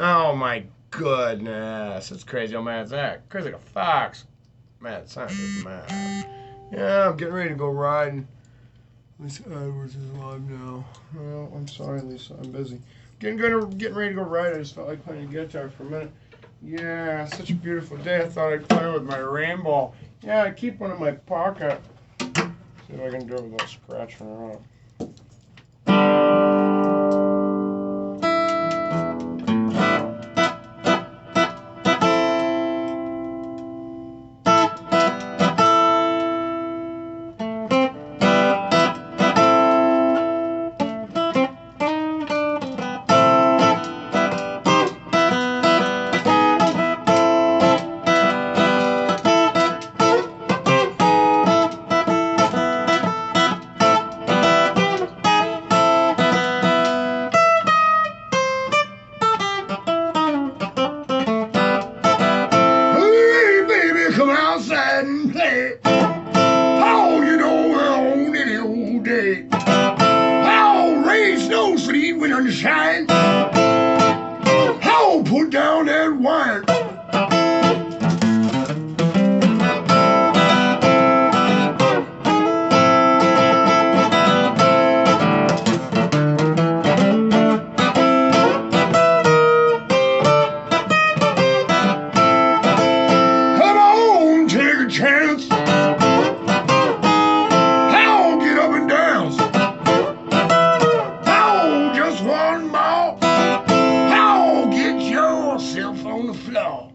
Oh my goodness. It's crazy. Oh man, Zack. Crazy like a fox. Man, it's not just mad. Yeah, I'm getting ready to go riding. Lisa Edwards is alive now. Well, I'm sorry, Lisa. I'm busy. Getting ready to go ride. I just felt like playing the guitar for a minute. Yeah, such a beautiful day. I thought I'd play with my rainbow. Yeah, I keep one in my pocket. See if I can do it without scratching it up. Come outside and play. Oh, you know we're on any old day. Oh, rain, snow, sleet, wind, and shine. Oh, put down that wine. Chance. How get up and dance. How just one more. How get yourself on the floor.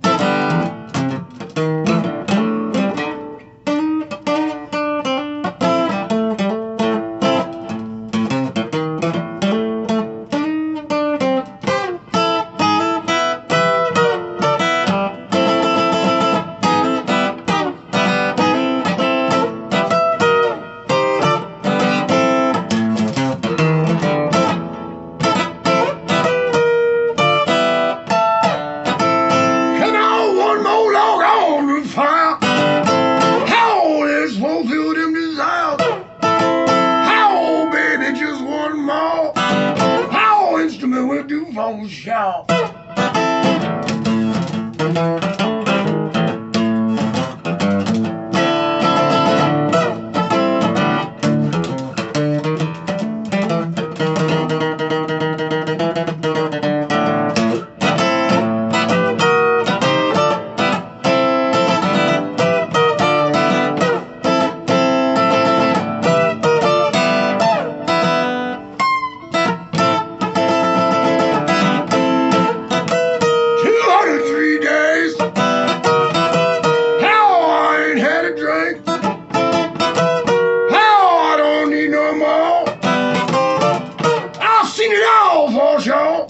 We'll do for sure. For sure.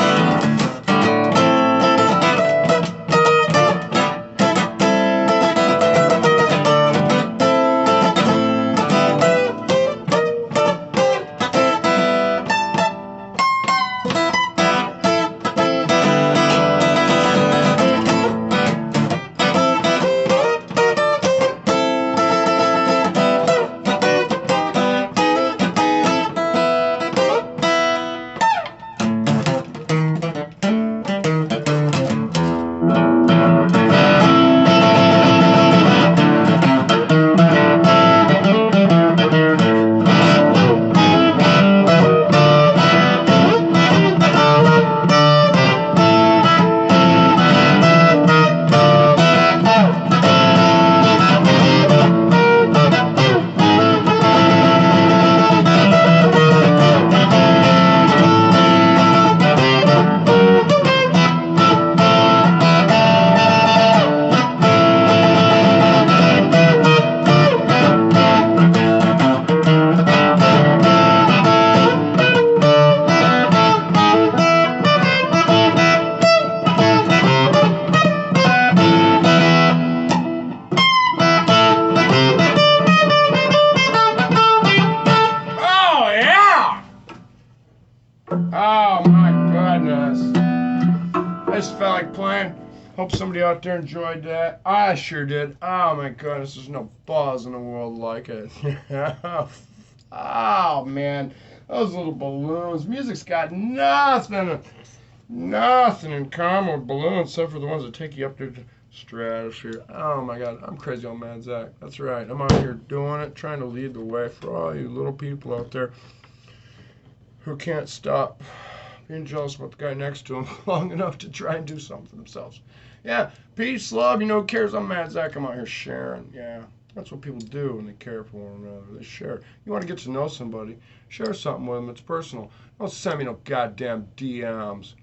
Oh my goodness. I just felt like playing. Hope somebody out there enjoyed that. I sure did. Oh my goodness, there's no buzz in the world like it. Oh man, those little balloons. Music's got nothing. nothing in common with balloons except for the ones that take you up to the stratosphere. Oh my God, I'm crazy old man Zach. That's right. I'm out here doing it, trying to lead the way for all you little people out there who can't stop being jealous about the guy next to him long enough to try and do something for themselves. Yeah, peace, love, you know who cares? I'm Mad Zach. I'm out here sharing. Yeah, that's what people do when they care for one another. They share. You want to get to know somebody, share something with them. It's personal. Don't send me no goddamn DMs.